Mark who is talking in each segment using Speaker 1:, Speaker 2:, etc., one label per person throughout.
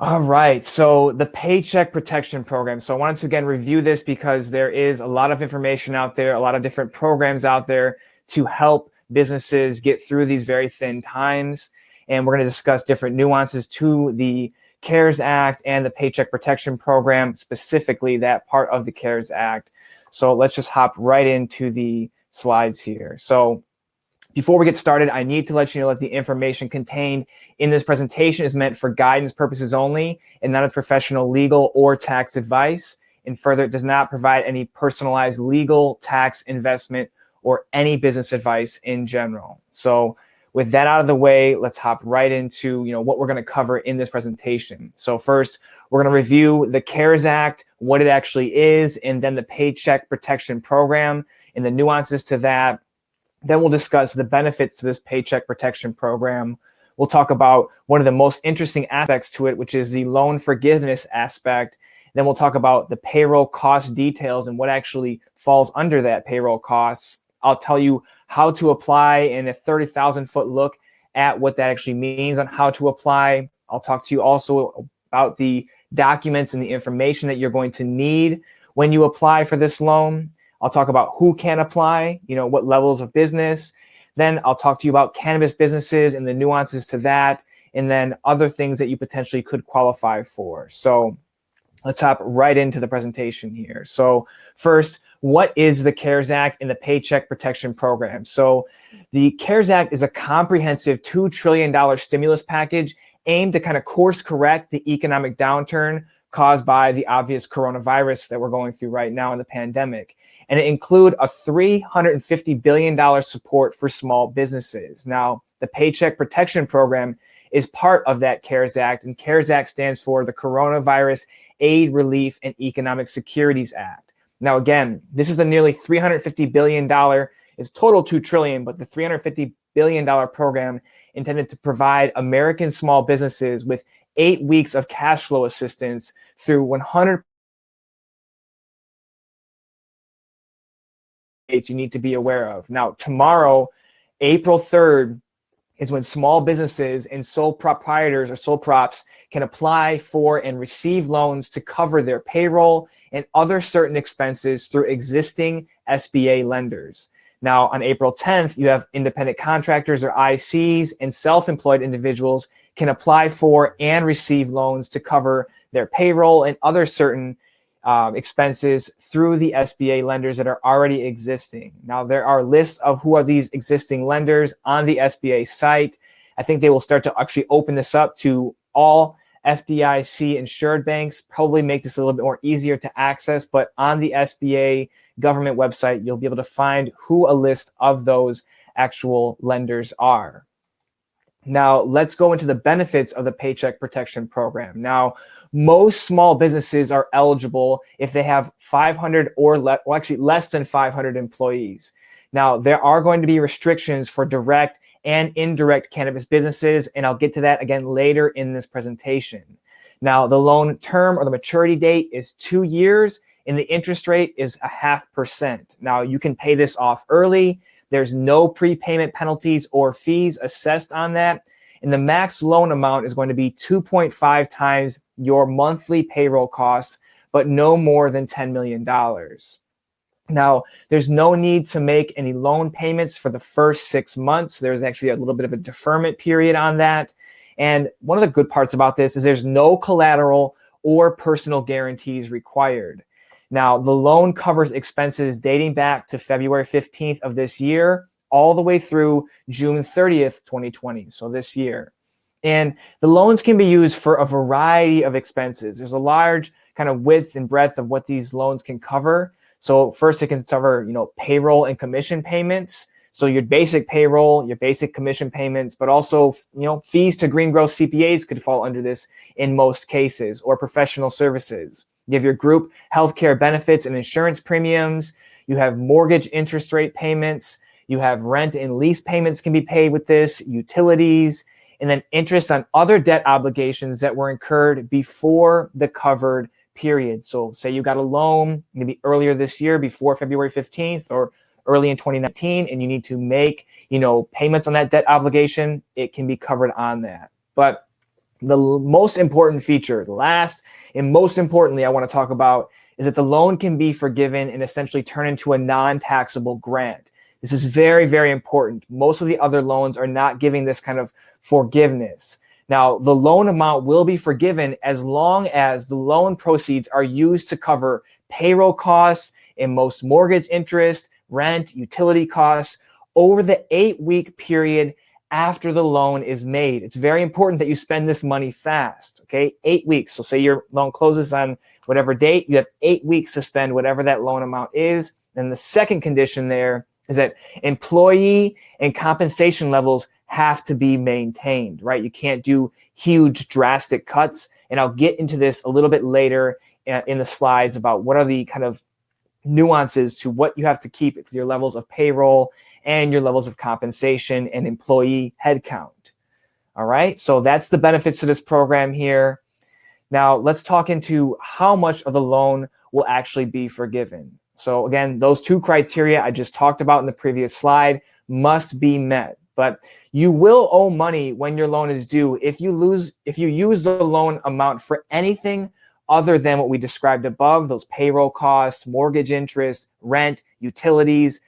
Speaker 1: All right, so the Paycheck Protection Program. So I wanted to again review this because there is a lot of information out there, a lot of different programs out there to help businesses get through these very thin times. And we're going to discuss different nuances to the CARES Act and the Paycheck Protection Program, specifically that part of the CARES Act. So let's just hop right into the slides here. So before we get started, I need to let you know that the information contained in this presentation is meant for guidance purposes only and not as professional legal or tax advice. And further, it does not provide any personalized legal, tax, investment, or any business advice in general. So with that out of the way, let's hop right into what we're going to cover in this presentation. So first, we're going to review the CARES Act, what it actually is, and then the Paycheck Protection Program and the nuances to that. Then we'll discuss the benefits to this Paycheck Protection Program. We'll talk about one of the most interesting aspects to it, which is the loan forgiveness aspect. Then we'll talk about the payroll cost details and what actually falls under that payroll costs. I'll tell you how to apply in a 30,000-foot look at what that actually means on how to apply. I'll talk to you also about the documents and the information that you're going to need when you apply for this loan. I'll talk about who can apply, what levels of business. Then I'll talk to you about cannabis businesses and the nuances to that, and then other things that you potentially could qualify for. So let's hop right into the presentation here. So first, what is the CARES Act and the Paycheck Protection Program? So the CARES Act is a comprehensive $2 trillion stimulus package aimed to kind of course correct the economic downturn caused by the obvious coronavirus that we're going through right now in the pandemic. And it include a $350 billion support for small businesses. Now, the Paycheck Protection Program is part of that CARES Act, and CARES Act stands for the Coronavirus Aid, Relief, and Economic Securities Act. Now, again, this is a nearly $350 billion, it's total $2 trillion, but the $350 billion program intended to provide American small businesses with 8 weeks of cash flow assistance through 100 you need to be aware of. Now, tomorrow, April 3rd, is when small businesses and sole proprietors or sole props can apply for and receive loans to cover their payroll and other certain expenses through existing SBA lenders. Now, on April 10th, you have independent contractors or ICs and self-employed individuals can apply for and receive loans to cover their payroll and other certain expenses through the SBA lenders that are already existing. Now, there are lists of who are these existing lenders on the SBA site. I think they will start to actually open this up to all FDIC insured banks, probably make this a little bit more easier to access, but on the SBA government website, you'll be able to find who a list of those actual lenders are. Now, let's go into the benefits of the Paycheck Protection Program. Now, most small businesses are eligible if they have 500 or less than 500 employees. Now, there are going to be restrictions for direct and indirect cannabis businesses, and I'll get to that again later in this presentation. Now, the loan term or the maturity date is 2 years, and the interest rate is 0.5%. Now, you can pay this off early. There's no prepayment penalties or fees assessed on that. And the max loan amount is going to be 2.5 times your monthly payroll costs, but no more than $10 million. Now, there's no need to make any loan payments for the first 6 months. There's actually a little bit of a deferment period on that. And one of the good parts about this is there's no collateral or personal guarantees required. Now, the loan covers expenses dating back to February 15th of this year, all the way through June 30th, 2020, so this year. And the loans can be used for a variety of expenses. There's a large kind of width and breadth of what these loans can cover. So first, it can cover, payroll and commission payments. So your basic payroll, your basic commission payments, but also, fees to green growth CPAs could fall under this in most cases, or professional services. You have your group healthcare benefits and insurance premiums. You have mortgage interest rate payments. You have rent and lease payments can be paid with this, utilities, and then interest on other debt obligations that were incurred before the covered period. So say you got a loan maybe earlier this year before February 15th or early in 2019, and you need to make, payments on that debt obligation, it can be covered on that. But The most important feature, the last and most importantly I want to talk about, is that the loan can be forgiven and essentially turn into a non-taxable grant. This is very, very important. Most of the other loans are not giving this kind of forgiveness. Now, the loan amount will be forgiven as long as the loan proceeds are used to cover payroll costs and most mortgage interest, rent, utility costs over the 8-week period after the loan is made. It's very important that you spend this money fast, okay? 8 weeks. So say your loan closes on whatever date, you have 8 weeks to spend whatever that loan amount is. And the second condition there is that employee and compensation levels have to be maintained, right? You can't do huge drastic cuts. And I'll get into this a little bit later in the slides about what are the kind of nuances to what you have to keep with your levels of payroll and your levels of compensation and employee headcount. All right, so that's the benefits of this program here. Now let's talk into how much of the loan will actually be forgiven. So again, those two criteria I just talked about in the previous slide must be met. But you will owe money when your loan is due if you use the loan amount for anything other than what we described above, those payroll costs, mortgage interest, rent, utilities,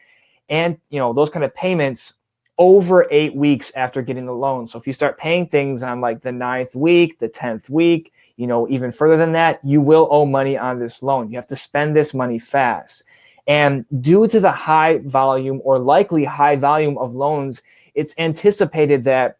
Speaker 1: and those kind of payments over 8 weeks after getting the loan. So if you start paying things on like the 9th week, the 10th week, even further than that, you will owe money on this loan. You have to spend this money fast. And due to the high volume or likely high volume of loans, it's anticipated that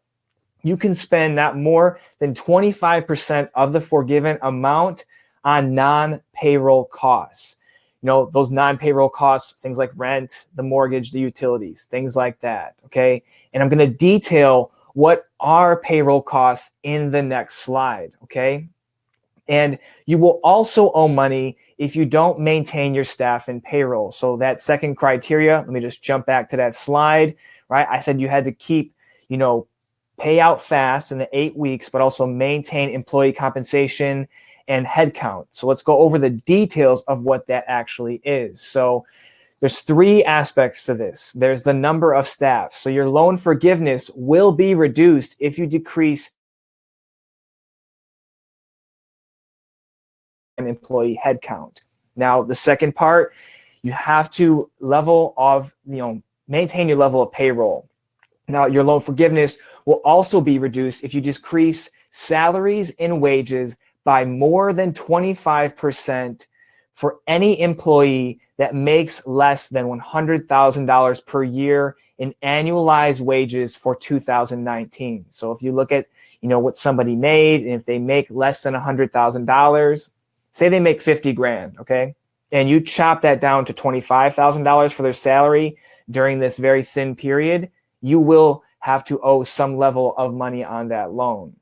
Speaker 1: you can spend not more than 25% of the forgiven amount on non-payroll costs. Those non-payroll costs, things like rent, the mortgage, the utilities, things like that, okay? And I'm going to detail what are payroll costs in the next slide, okay? And you will also owe money if you don't maintain your staff and payroll. So that second criteria, let me just jump back to that slide, right? I said you had to keep, pay out fast in the 8 weeks, but also maintain employee compensation and headcount. So let's go over the details of what that actually is. So there's 3 aspects to this. There's the number of staff. So your loan forgiveness will be reduced if you decrease an employee headcount. Now, the second part, you have to maintain your level of payroll. Now, your loan forgiveness will also be reduced if you decrease salaries and wages by more than 25% for any employee that makes less than $100,000 per year in annualized wages for 2019. So if you look at, what somebody made, and if they make less than $100,000, say they make 50 grand, okay? And you chop that down to $25,000 for their salary during this very thin period, you will have to owe some level of money on that loan.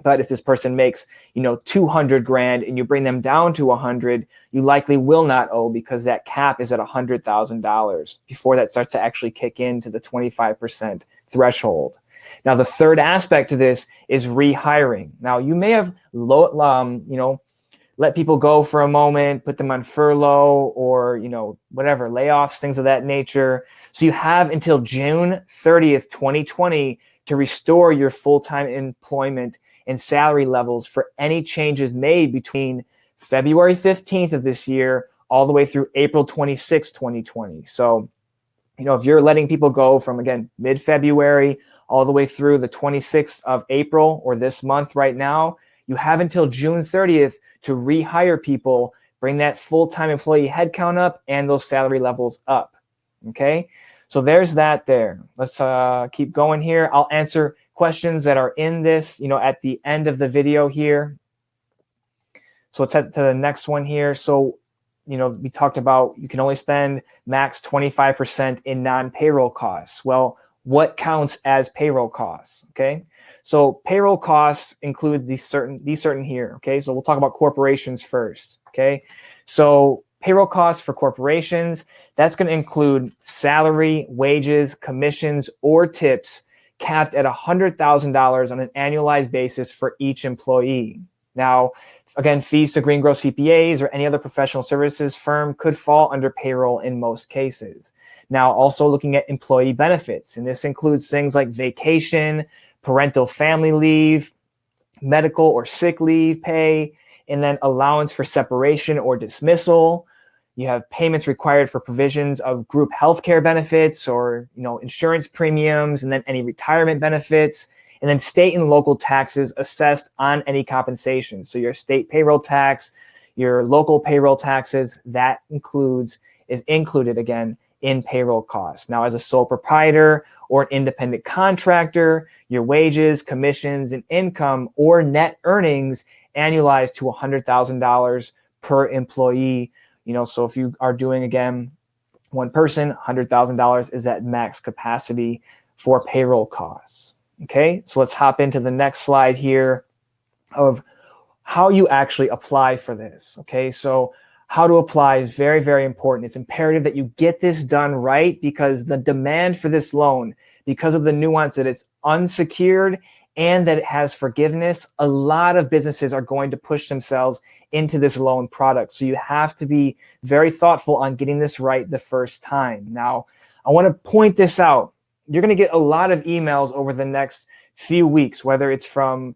Speaker 1: But if this person makes, 200 grand and you bring them down to 100, you likely will not owe because that cap is at $100,000 before that starts to actually kick into the 25% threshold. Now, the third aspect of this is rehiring. Now, you may have, let people go for a moment, put them on furlough or, whatever, layoffs, things of that nature. So you have until June 30th, 2020 to restore your full-time employment and salary levels for any changes made between February 15th of this year all the way through April 26, 2020. So, if you're letting people go from, again, mid-February all the way through the 26th of April or this month right now, you have until June 30th to rehire people, bring that full-time employee headcount up and those salary levels up, okay? So there's that there. Let's keep going here. I'll answer questions that are in this, at the end of the video here. So let's head to the next one here. So, we talked about you can only spend max 25% in non-payroll costs. Well, what counts as payroll costs, okay? So payroll costs include these certain here, okay? So we'll talk about corporations first, okay? So payroll costs for corporations, that's going to include salary, wages, commissions, or tips capped at $100,000 on an annualized basis for each employee. Now, again, fees to green growth CPAs or any other professional services firm could fall under payroll in most cases. Now, also looking at employee benefits, and this includes things like vacation, parental family leave, medical or sick leave pay, and then allowance for separation or dismissal. You have payments required for provisions of group healthcare benefits or, insurance premiums, and then any retirement benefits, and then state and local taxes assessed on any compensation. So your state payroll tax, your local payroll taxes, is included again in payroll costs. Now, as a sole proprietor or an independent contractor, your wages, commissions, and income or net earnings annualized to $100,000 per employee. So if you are doing, again, one person, $100,000 is that max capacity for payroll costs. Okay, so let's hop into the next slide here of how you actually apply for this. Okay, so how to apply is very, very important. It's imperative that you get this done right, because the demand for this loan, because of the nuance that it's unsecured and that it has forgiveness, a lot of businesses are going to push themselves into this loan product. So you have to be very thoughtful on getting this right the first time. Now, I want to point this out. You're going to get a lot of emails over the next few weeks, whether it's from,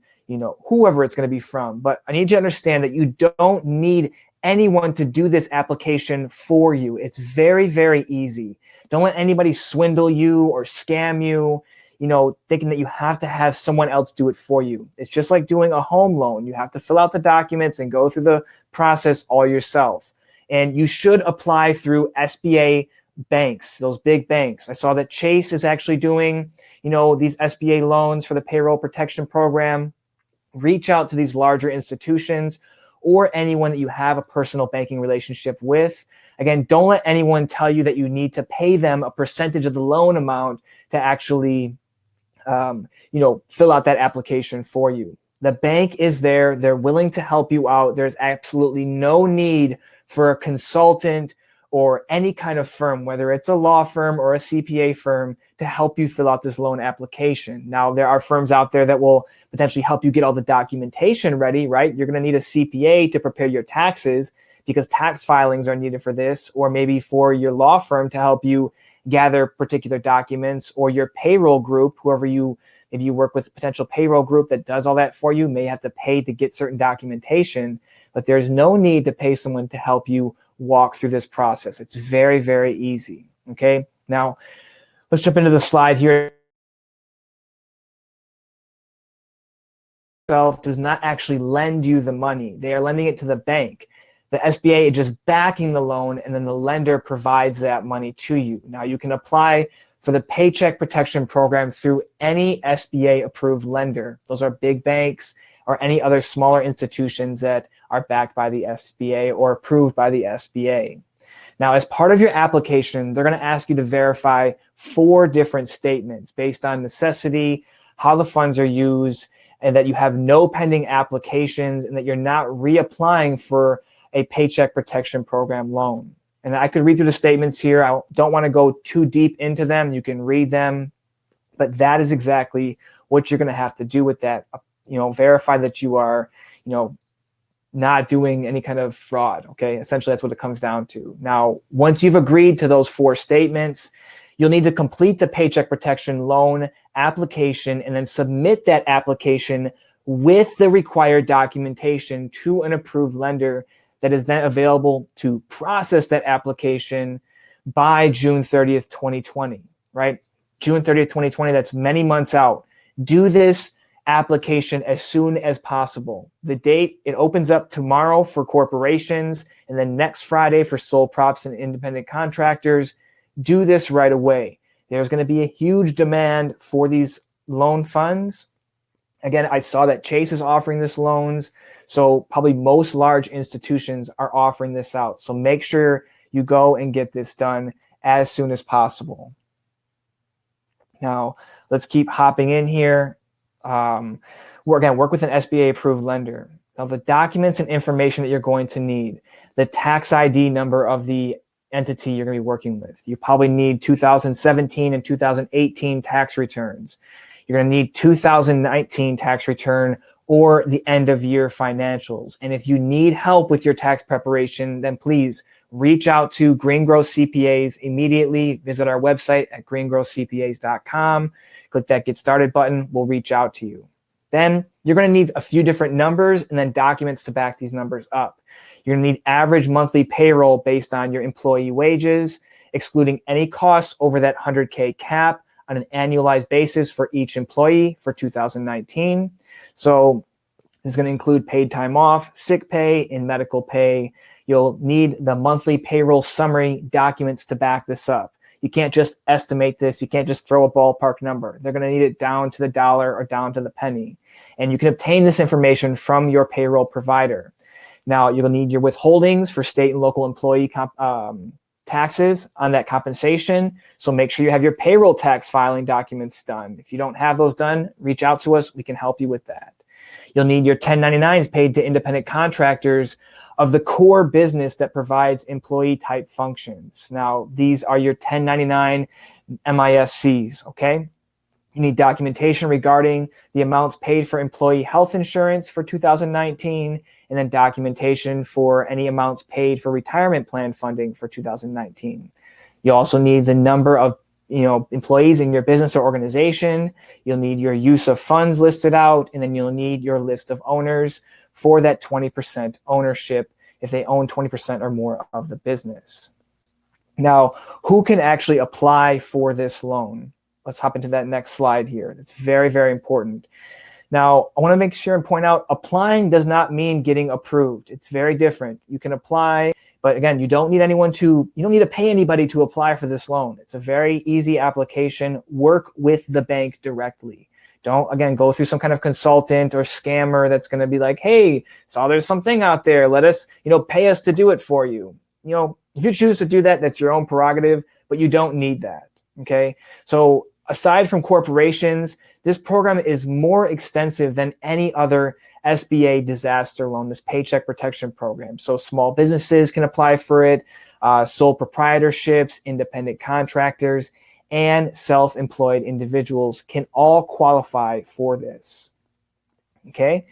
Speaker 1: whoever it's going to be from. But I need you to understand that you don't need anyone to do this application for you. It's very, very easy. Don't let anybody swindle you or scam you, thinking that you have to have someone else do it for you. It's just like doing a home loan. You have to fill out the documents and go through the process all yourself. And you should apply through SBA banks, those big banks. I saw that Chase is actually doing, these SBA loans for the Payroll Protection Program. Reach out to these larger institutions or anyone that you have a personal banking relationship with. Again, don't let anyone tell you that you need to pay them a percentage of the loan amount to actually, fill out that application for you. The bank is there. They're willing to help you out. There's absolutely no need for a consultant or any kind of firm, whether it's a law firm or a CPA firm, to help you fill out this loan application. Now, there are firms out there that will potentially help you get all the documentation ready, right? You're going to need a CPA to prepare your taxes, because tax filings are needed for this, or maybe for your law firm to help you gather particular documents, or your payroll group, if you work with a potential payroll group that does all that for you, may have to pay to get certain documentation. But there's no need to pay someone to help you walk through this process. It's very, very easy. Okay, now let's jump into the slide here. Does not actually lend you the money. They are lending it to the bank. The SBA is just backing the loan, and then the lender provides that money to you. Now, you can apply for the Paycheck Protection Program through any SBA approved lender. Those are big banks or any other smaller institutions that are backed by the SBA or approved by the SBA. Now, as part of your application, they're going to ask you to verify 4 different statements based on necessity, how the funds are used, and that you have no pending applications, and that you're not reapplying for a Paycheck Protection Program loan. And I could read through the statements here. I don't want to go too deep into them. You can read them, but that is exactly what you're going to have to do with that. Verify that you are, not doing any kind of fraud. Okay, essentially that's what it comes down to. Now, once you've agreed to those 4 statements, you'll need to complete the Paycheck Protection loan application and then submit that application with the required documentation to an approved lender that is then available to process that application by June 30th, 2020, right? June 30th, 2020, that's many months out. Do this application as soon as possible. The date, it opens up tomorrow for corporations, and then next Friday for sole props and independent contractors. Do this right away. There's going to be a huge demand for these loan funds. Again, I saw that Chase is offering this loans, so probably most large institutions are offering this out. So make sure you go and get this done as soon as possible. Now, let's keep hopping in here. Work with an SBA approved lender. Now, the documents and information that you're going to need, the tax ID number of the entity you're going to be working with. You probably need 2017 and 2018 tax returns. You're going to need 2019 tax return or the end of year financials. And if you need help with your tax preparation, then please reach out to Green Growth CPAs immediately. Visit our website at greengrowthcpas.com. Click that Get Started button. We'll reach out to you. Then you're going to need a few different numbers and then documents to back these numbers up. You're going to need average monthly payroll based on your employee wages, excluding any costs over that 100K cap on an annualized basis for each employee for 2019. So this is going to include paid time off, sick pay, and medical pay. You'll need the monthly payroll summary documents to back this up. You can't just estimate this. You can't just throw a ballpark number. They're going to need it down to the dollar or down to the penny. And you can obtain this information from your payroll provider. Now, you'll need your withholdings for state and local employee taxes on that compensation. So make sure you have your payroll tax filing documents done. If you don't have those done, reach out to us. We can help you with that. You'll need your 1099s paid to independent contractors of the core business that provides employee type functions. Now, these are your 1099 MISCs, okay? You need documentation regarding the amounts paid for employee health insurance for 2019, and then documentation for any amounts paid for retirement plan funding for 2019. You also need the number of employees in your business or organization. You'll need your use of funds listed out, and then you'll need your list of owners for that 20% ownership if they own 20% or more of the business. Now, who can actually apply for this loan? Let's hop into that next slide here. It's very, very important. Now, I want to make sure and point out, applying does not mean getting approved. It's very different. You can apply, but again, you don't need to pay anybody to apply for this loan. It's a very easy application. Work with the bank directly. Don't, again, go through some kind of consultant or scammer that's going to be like, hey, saw there's something out there. Let us, pay us to do it for you. If you choose to do that, that's your own prerogative, but you don't need that, okay? So aside from corporations, this program is more extensive than any other SBA disaster loan, this Paycheck Protection Program. So small businesses can apply for it, sole proprietorships, independent contractors, and self-employed individuals can all qualify for this. Okay,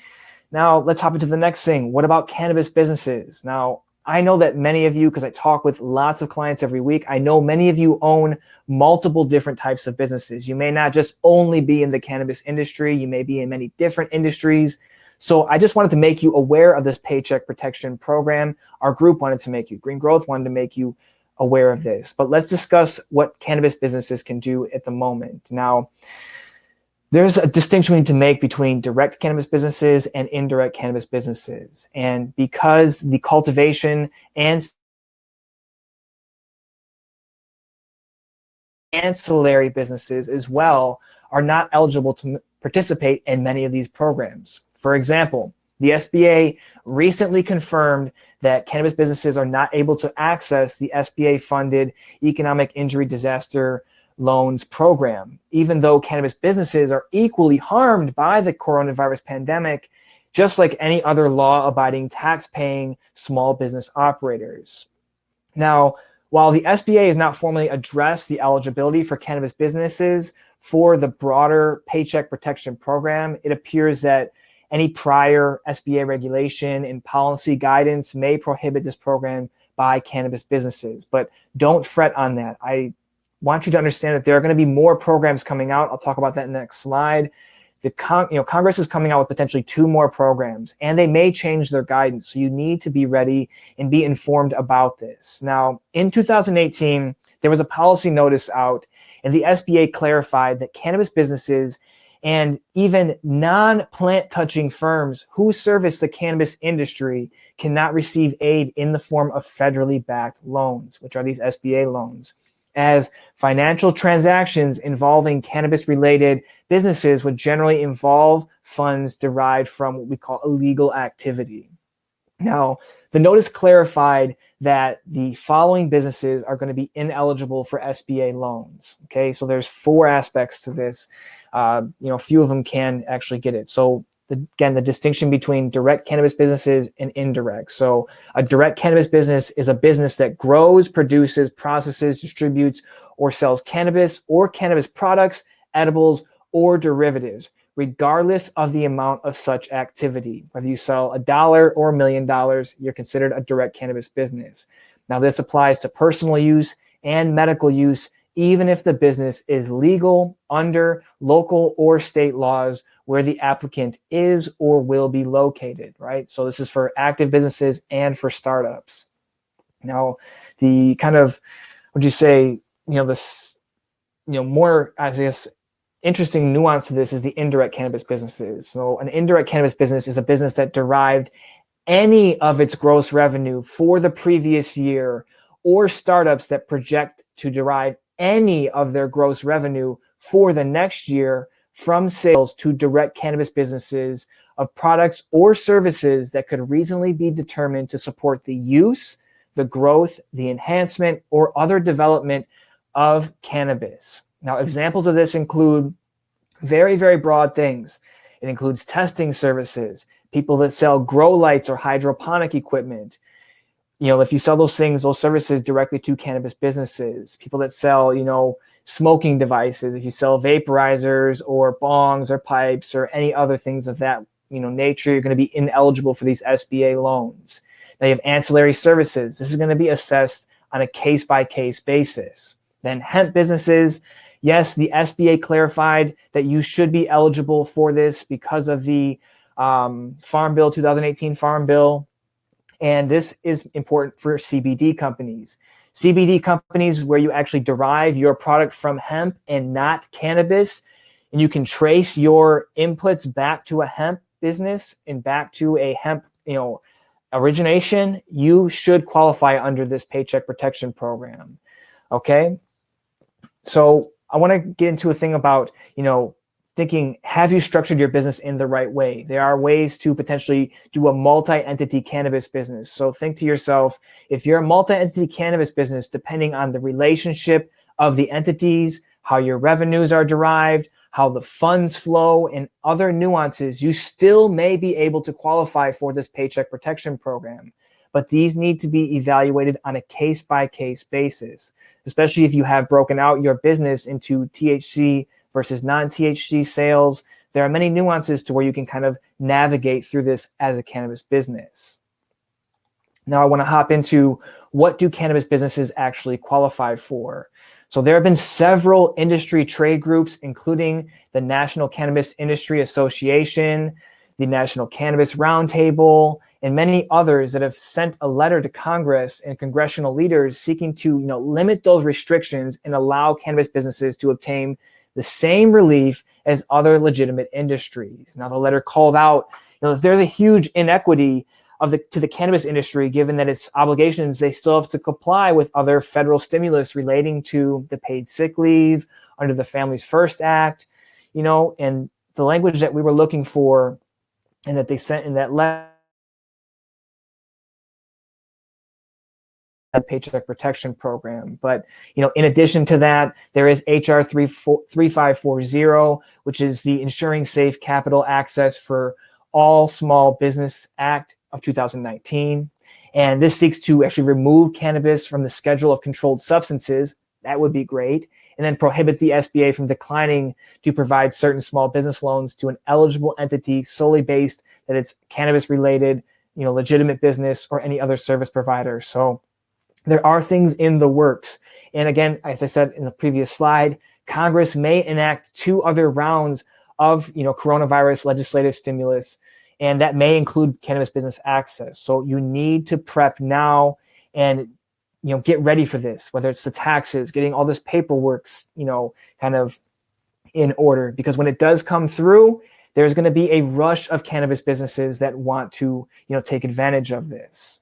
Speaker 1: now let's hop into the next thing. What about cannabis businesses? Now, I know that many of you, because I talk with lots of clients every week, I know many of you own multiple different types of businesses. You may not just only be in the cannabis industry, you may be in many different industries. So I just wanted to make you aware of this Paycheck Protection Program. Our group wanted to make you, Green Growth wanted to make you aware of this. But let's discuss what cannabis businesses can do at the moment. Now, there's a distinction we need to make between direct cannabis businesses and indirect cannabis businesses. And because the cultivation and ancillary businesses as well are not eligible to participate in many of these programs. For example, the SBA recently confirmed that cannabis businesses are not able to access the SBA-funded Economic Injury Disaster Loans program, even though cannabis businesses are equally harmed by the coronavirus pandemic, just like any other law-abiding, tax-paying small business operators. Now, while the SBA has not formally addressed the eligibility for cannabis businesses for the broader Paycheck Protection Program, it appears that any prior SBA regulation and policy guidance may prohibit this program by cannabis businesses. But don't fret on that. I want you to understand that there are going to be more programs coming out. I'll talk about that in the next slide. Congress is coming out with potentially 2 more programs, and they may change their guidance. So you need to be ready and be informed about this. Now, in 2018, there was a policy notice out, and the SBA clarified that cannabis businesses and even non-plant touching firms who service the cannabis industry cannot receive aid in the form of federally backed loans, which are these SBA loans, as financial transactions involving cannabis-related businesses would generally involve funds derived from what we call illegal activity. Now, the notice clarified that the following businesses are going to be ineligible for SBA loans. Okay, so there's 4 aspects to this. A few of them can actually get it. So again, the distinction between direct cannabis businesses and indirect. So a direct cannabis business is a business that grows, produces, processes, distributes, or sells cannabis or cannabis products, edibles, or derivatives, regardless of the amount of such activity. Whether you sell $1 or $1 million, you're considered a direct cannabis business. Now, this applies to personal use and medical use, even if the business is legal under local or state laws where the applicant is or will be located, right? So this is for active businesses and for startups. Now, the kind of, would you say, this, more, I guess, interesting nuance to this is the indirect cannabis businesses. So an indirect cannabis business is a business that derived any of its gross revenue for the previous year, or startups that project to derive any of their gross revenue for the next year from sales to direct cannabis businesses of products or services that could reasonably be determined to support the use, the growth, the enhancement, or other development of cannabis. Now, examples of this include very, very broad things. It includes testing services, people that sell grow lights or hydroponic equipment. If you sell those things, those services directly to cannabis businesses, people that sell, smoking devices, if you sell vaporizers or bongs or pipes or any other things of that, nature, you're going to be ineligible for these SBA loans. Now you have ancillary services. This is going to be assessed on a case-by-case basis. Then hemp businesses, yes, the SBA clarified that you should be eligible for this because of the Farm Bill, 2018 Farm Bill. And this is important for CBD companies. CBD companies where you actually derive your product from hemp and not cannabis, and you can trace your inputs back to a hemp business and back to a hemp, origination, you should qualify under this Paycheck Protection Program. Okay. So I want to get into a thing about, thinking, have you structured your business in the right way? There are ways to potentially do a multi-entity cannabis business. So think to yourself, if you're a multi-entity cannabis business, depending on the relationship of the entities, how your revenues are derived, how the funds flow, and other nuances, you still may be able to qualify for this Paycheck Protection Program. But these need to be evaluated on a case-by-case basis, especially if you have broken out your business into THC versus non-THC sales. There are many nuances to where you can kind of navigate through this as a cannabis business. Now I want to hop into, what do cannabis businesses actually qualify for? So there have been several industry trade groups, including the National Cannabis Industry Association, the National Cannabis Roundtable, and many others that have sent a letter to Congress and congressional leaders seeking to, limit those restrictions and allow cannabis businesses to obtain the same relief as other legitimate industries. Now, the letter called out, there's a huge inequity to the cannabis industry, given that its obligations, they still have to comply with other federal stimulus relating to the paid sick leave under the Families First Act, and the language that we were looking for and that they sent in that letter, Paycheck Protection Program. But, in addition to that, there is HR 3540, which is the Ensuring Safe Capital Access for All Small Business Act of 2019. And this seeks to actually remove cannabis from the schedule of controlled substances. That would be great. And then prohibit the SBA from declining to provide certain small business loans to an eligible entity solely based that it's cannabis related, legitimate business or any other service provider. So there are things in the works. And again, as I said in the previous slide, Congress may enact 2 other rounds of, coronavirus legislative stimulus, and that may include cannabis business access. So you need to prep now and, get ready for this, whether it's the taxes, getting all this paperwork, kind of in order, because when it does come through, there's going to be a rush of cannabis businesses that want to, take advantage of this.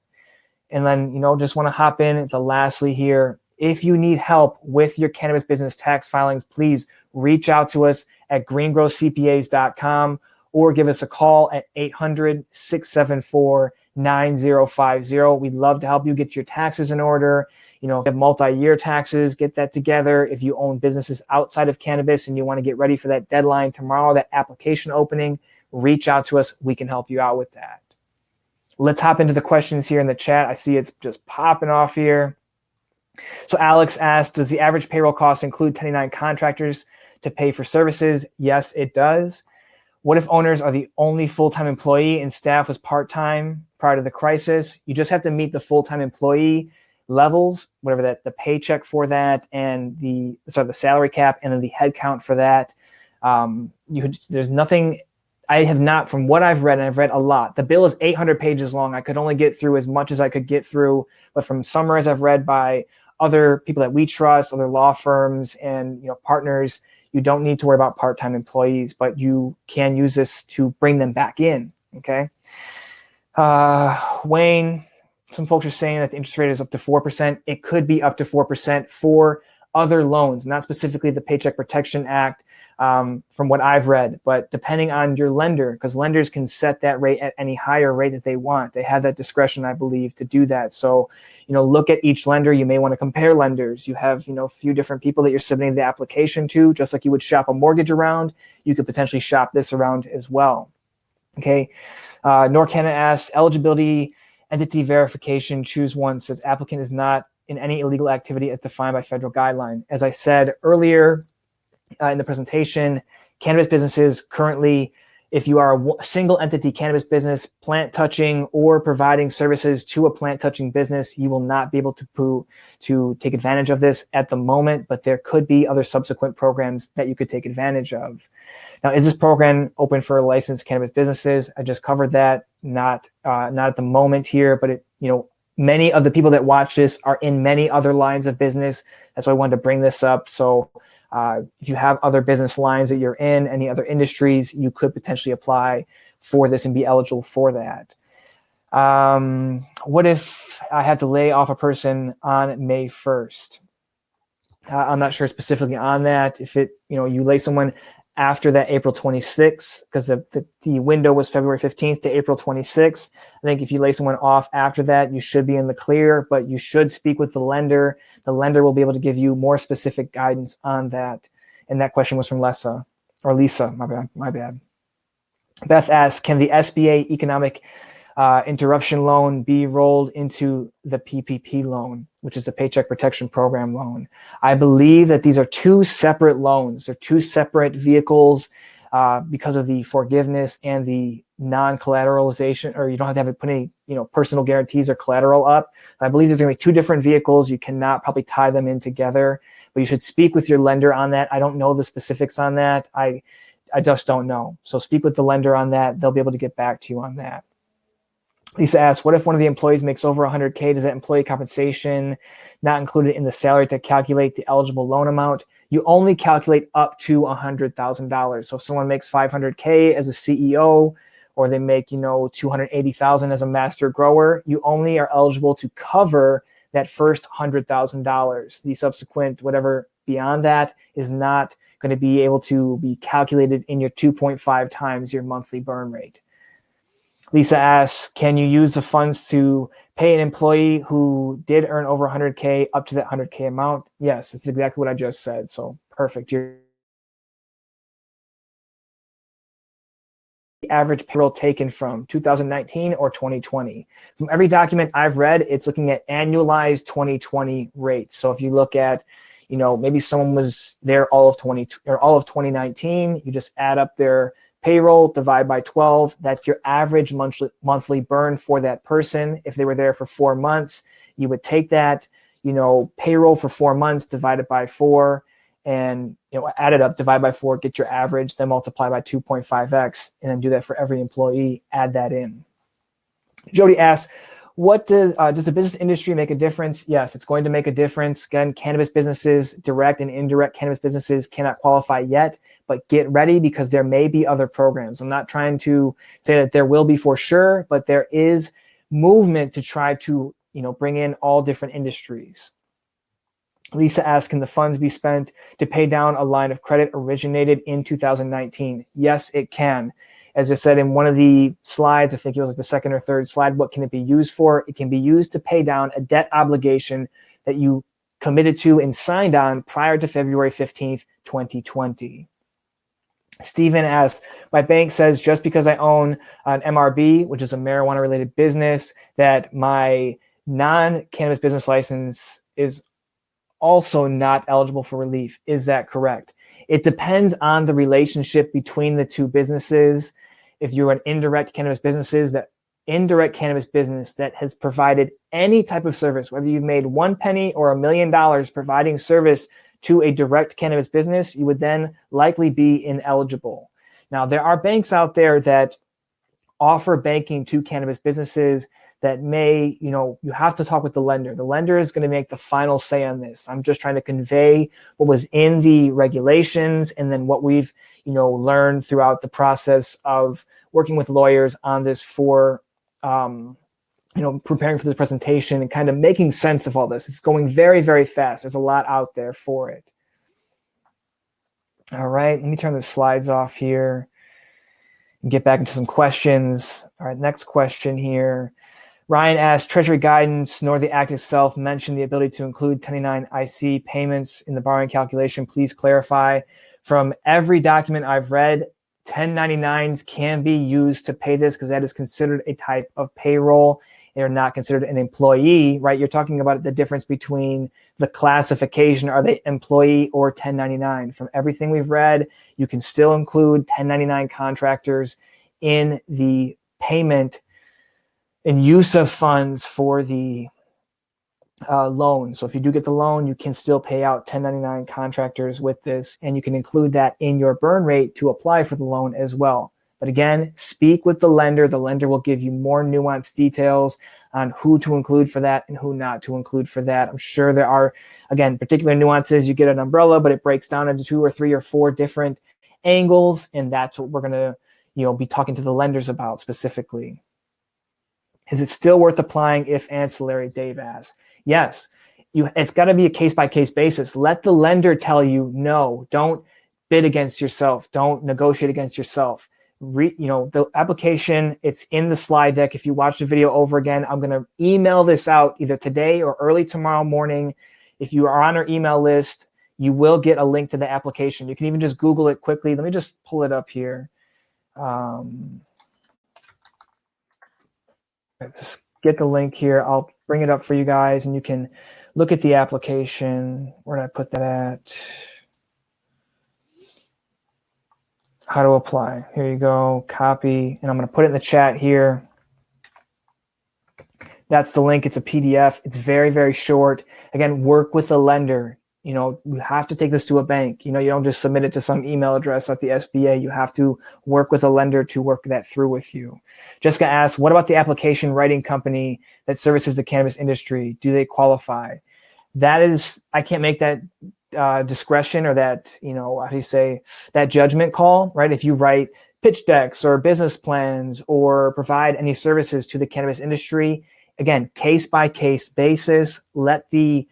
Speaker 1: And then, just want to hop in lastly here. If you need help with your cannabis business tax filings, please reach out to us at greengrowcpas.com or give us a call at 800-674-9050. We'd love to help you get your taxes in order. If you have multi-year taxes, get that together. If you own businesses outside of cannabis and you want to get ready for that deadline tomorrow, that application opening, reach out to us. We can help you out with that. Let's hop into the questions here in the chat. I see it's just popping off here. So Alex asked, does the average payroll cost include 1099 contractors to pay for services? Yes, it does. What if owners are the only full-time employee and staff was part-time prior to the crisis? You just have to meet the full-time employee levels, whatever that, the paycheck for that, and the salary cap, and then the head count for that. There's nothing I have not, from what I've read, and I've read a lot, the bill is 800 pages long. I could only get through as much as I could get through, but from summaries I've read by other people that we trust, other law firms and partners, you don't need to worry about part-time employees, but you can use this to bring them back in, okay? Wayne, some folks are saying that the interest rate is up to 4%. It could be up to 4% for other loans, not specifically the Paycheck Protection Act, from what I've read, but depending on your lender, because lenders can set that rate at any higher rate that they want. They have that discretion, I believe, to do that. So, look at each lender. You may want to compare lenders. You have, a few different people that you're submitting the application to, just like you would shop a mortgage around. You could potentially shop this around as well. Okay. Norcanna asks, eligibility, entity verification, choose one, says applicant is not in any illegal activity as defined by federal guideline. As I said earlier in the presentation, cannabis businesses currently, if you are a single entity cannabis business, plant touching or providing services to a plant touching business, you will not be able to take advantage of this at the moment, but there could be other subsequent programs that you could take advantage of. Now, is this program open for licensed cannabis businesses? I just covered that, not at the moment here, but many of the people that watch this are in many other lines of business. That's why I wanted to bring this up. So if you have other business lines that you're in, any other industries, you could potentially apply for this and be eligible for that. What if I have to lay off a person on May 1st? I'm not sure specifically on that. If you lay someone after that April 26th, because the window was February 15th to April 26th. I think if you lay someone off after that, you should be in the clear, but you should speak with the lender. The lender will be able to give you more specific guidance on that. And that question was from Lisa, my bad. Beth asks, can the SBA economic interruption loan be rolled into the PPP loan, which is the Paycheck Protection Program loan? I believe that these are two separate loans. They're two separate vehicles because of the forgiveness and the non-collateralization, or you don't have to put any personal guarantees or collateral up. I believe there's going to be two different vehicles. You cannot probably tie them in together, but you should speak with your lender on that. I don't know the specifics on that. I just don't know. So speak with the lender on that. They'll be able to get back to you on that. Lisa asks, what if one of the employees makes over 100K? Does that employee compensation not included in the salary to calculate the eligible loan amount? You only calculate up to $100,000. So if someone makes 500K as a CEO, or they make, $280,000 as a master grower, you only are eligible to cover that first $100,000. The subsequent, whatever beyond that, is not going to be able to be calculated in your 2.5 times your monthly burn rate. Lisa asks, can you use the funds to pay an employee who did earn over 100K up to that 100K amount? Yes, it's exactly what I just said. So perfect. Your average payroll taken from 2019 or 2020. From every document I've read, it's looking at annualized 2020 rates. So if you look at, maybe someone was there all of 2019, you just add up their payroll, divide by 12. That's your average monthly burn for that person. If they were there for 4 months, you would take that, payroll for 4 months, divide it by 4, and add it up, divide by 4, get your average, then multiply by 2.5x, and then do that for every employee. Add that in. Jody asks, what does the business industry make a difference? Yes, it's going to make a difference. Again, cannabis businesses, direct and indirect cannabis businesses cannot qualify yet, but get ready because there may be other programs. I'm not trying to say that there will be for sure, but there is movement to try to, bring in all different industries. Lisa asks, can the funds be spent to pay down a line of credit originated in 2019? Yes, it can. As I said in one of the slides, I think it was like the second or third slide, what can it be used for? It can be used to pay down a debt obligation that you committed to and signed on prior to February 15th, 2020. Stephen asks, my bank says just because I own an MRB, which is a marijuana-related business, that my non-cannabis business license is also not eligible for relief. Is that correct? It depends on the relationship between the two businesses. If you're an indirect cannabis business that has provided any type of service, whether you've made 1 penny or $1 million providing service to a direct cannabis business, you would then likely be ineligible. Now, there are banks out there that offer banking to cannabis businesses that may, you have to talk with the lender. The lender is going to make the final say on this. I'm just trying to convey what was in the regulations and then what we've, learned throughout the process of working with lawyers on this for, preparing for this presentation and kind of making sense of all this. It's going very, very fast. There's a lot out there for it. All right, let me turn the slides off here and get back into some questions. All right, next question here. Ryan asked, Treasury guidance nor the Act itself mentioned the ability to include 1099-IC payments in the borrowing calculation. Please clarify. From every document I've read, 1099s can be used to pay this because that is considered a type of payroll. They're not considered an employee, right? You're talking about the difference between the classification. Are they employee or 1099? From everything we've read, you can still include 1099 contractors in the payment and use of funds for the loan. So if you do get the loan, you can still pay out 1099 contractors with this, and you can include that in your burn rate to apply for the loan as well. But again, speak with the lender. The lender will give you more nuanced details on who to include for that and who not to include for that. I'm sure there are, again, particular nuances. You get an umbrella, but it breaks down into 2 or 3 or 4 different angles, and that's what we're going to, be talking to the lenders about specifically. Is it still worth applying if ancillary? Dave asked. Yes, it's got to be a case-by-case basis. Let the lender tell you, no, don't bid against yourself. Don't negotiate against yourself. The application, it's in the slide deck. If you watch the video over again, I'm going to email this out either today or early tomorrow morning. If you are on our email list, you will get a link to the application. You can even just Google it quickly. Let me just pull it up here. Just get the link here. I'll bring it up for you guys, and you can look at the application. Where did I put that at? How to apply. Here you go. Copy. And I'm going to put it in the chat here. That's the link. It's a PDF. It's very, very short. Again, work with the lender. You have to take this to a bank. You don't just submit it to some email address at the SBA. You have to work with a lender to work that through with you. Jessica asks, what about the application writing company that services the cannabis industry? Do they qualify? That is, I can't make that discretion or that, that judgment call, right? If you write pitch decks or business plans or provide any services to the cannabis industry, again, case-by-case basis, let the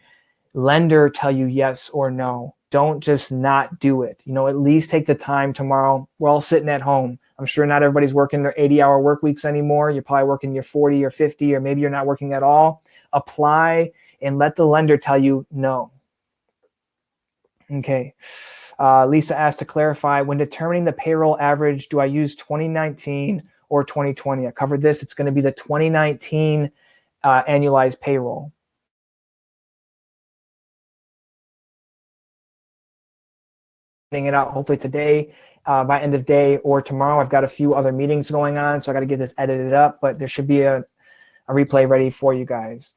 Speaker 1: lender tell you yes or no. Don't just not do it. At least take the time tomorrow. We're all sitting at home. I'm sure not everybody's working their 80-hour work weeks anymore. You're probably working your 40 or 50, or maybe you're not working at all. Apply and let the lender tell you no. Okay. Lisa asked to clarify, when determining the payroll average, do I use 2019 or 2020? I covered this. It's going to be the 2019 annualized payroll. It out hopefully today by end of day or tomorrow. I've got a few other meetings going on, so I got to get this edited up, but there should be a replay ready for you guys.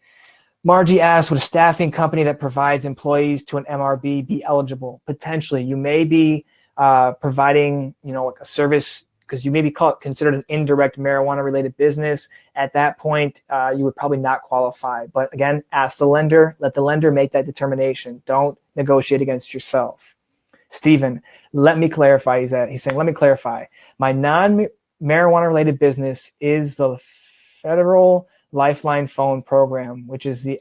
Speaker 1: Margie asked, would a staffing company that provides employees to an MRB be eligible? Potentially. You may be providing a service because you may be considered an indirect marijuana related business. At that point, you would probably not qualify. But again, ask the lender, let the lender make that determination. Don't negotiate against yourself. Stephen, let me clarify. He's saying, let me clarify. My non-marijuana related business is the Federal Lifeline Phone Program, which is the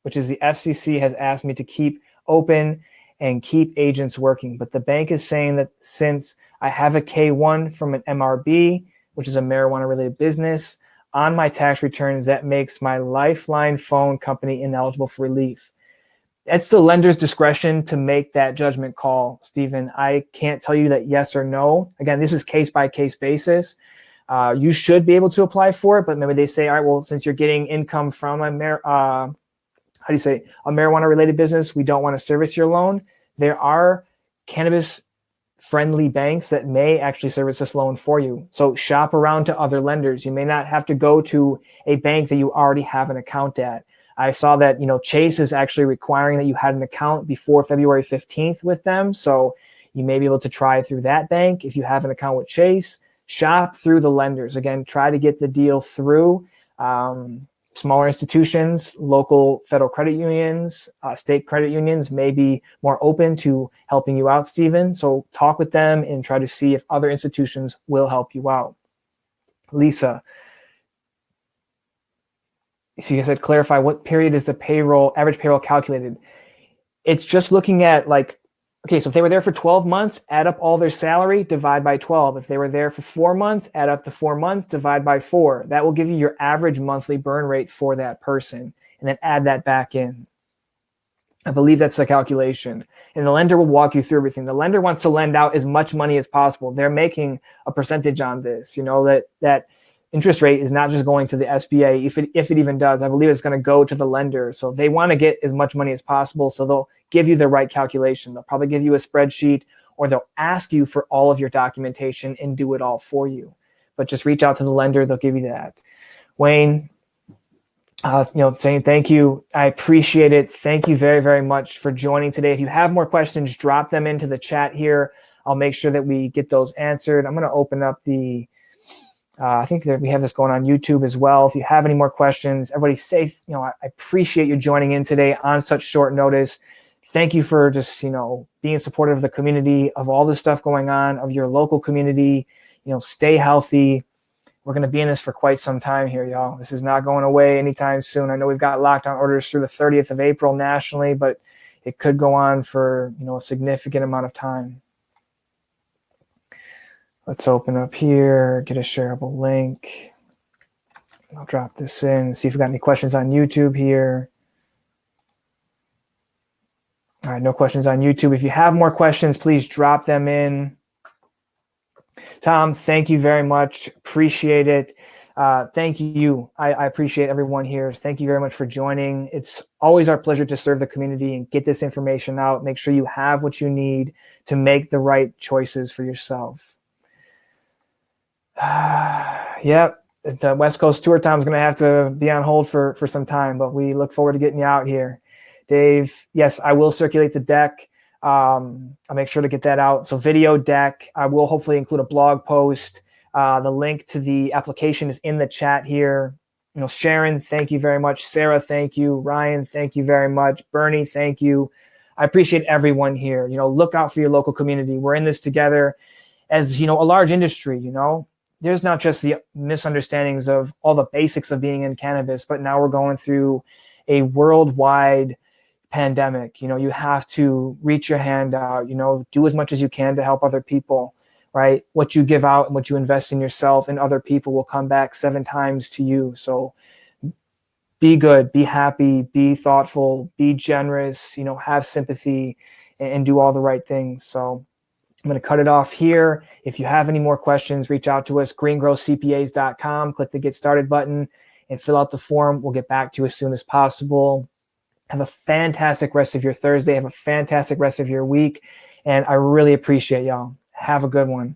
Speaker 1: FCC has asked me to keep open and keep agents working. But the bank is saying that since I have a K-1 from an MRB, which is a marijuana related business, on my tax returns, that makes my Lifeline Phone company ineligible for relief. It's the lender's discretion to make that judgment call, Stephen. I can't tell you that yes or no. Again, this is case-by-case basis. You should be able to apply for it, but maybe they say, all right, well, since you're getting income from a marijuana-related business, we don't want to service your loan. There are cannabis-friendly banks that may actually service this loan for you. So shop around to other lenders. You may not have to go to a bank that you already have an account at. I saw that, Chase is actually requiring that you had an account before February 15th with them. So, you may be able to try through that bank. If you have an account with Chase, shop through the lenders. Again, try to get the deal through smaller institutions, local federal credit unions, state credit unions may be more open to helping you out, Stephen. So talk with them and try to see if other institutions will help you out. Lisa, so you said clarify, what period is the average payroll calculated? It's just looking at like, okay, so if they were there for 12 months, add up all their salary, divide by 12. If they were there for 4 months, add up the 4 months, divide by 4. That will give you your average monthly burn rate for that person, and then add that back in. I believe that's the calculation. And the lender will walk you through everything. The lender wants to lend out as much money as possible. They're making a percentage on this, that interest rate is not just going to the SBA. If it even does, I believe it's going to go to the lender. So they want to get as much money as possible. So they'll give you the right calculation. They'll probably give you a spreadsheet, or they'll ask you for all of your documentation and do it all for you. But just reach out to the lender. They'll give you that. Wayne, saying thank you. I appreciate it. Thank you very, very much for joining today. If you have more questions, drop them into the chat here. I'll make sure that we get those answered. I'm going to open up I think that we have this going on YouTube as well. If you have any more questions, everybody safe. I appreciate you joining in today on such short notice. Thank you for just, being supportive of the community, of all the stuff going on, of your local community. Stay healthy. We're going to be in this for quite some time here, y'all. This is not going away anytime soon. I know we've got lockdown orders through the 30th of April nationally, but it could go on for, a significant amount of time. Let's open up here, get a shareable link. I'll drop this in, see if we've got any questions on YouTube here. All right, no questions on YouTube. If you have more questions, please drop them in. Tom, thank you very much. Appreciate it. Thank you. I appreciate everyone here. Thank you very much for joining. It's always our pleasure to serve the community and get this information out. Make sure you have what you need to make the right choices for yourself. Yep, the West Coast tour time is going to have to be on hold for some time, but we look forward to getting you out here. Dave, yes, I will circulate the deck. I'll make sure to get that out. So video deck, I will hopefully include a blog post. The link to the application is in the chat here. Sharon, thank you very much. Sarah, thank you. Ryan, thank you very much. Bernie, thank you. I appreciate everyone here. Look out for your local community. We're in this together as, a large industry, There's not just the misunderstandings of all the basics of being in cannabis, but now we're going through a worldwide pandemic. You have to reach your hand out, do as much as you can to help other people, right? What you give out and what you invest in yourself and other people will come back 7 times to you. So be good, be happy, be thoughtful, be generous, have sympathy and do all the right things. So I'm going to cut it off here. If you have any more questions, reach out to us, greengrowcpas.com. Click the Get Started button and fill out the form. We'll get back to you as soon as possible. Have a fantastic rest of your Thursday. Have a fantastic rest of your week. And I really appreciate y'all. Have a good one.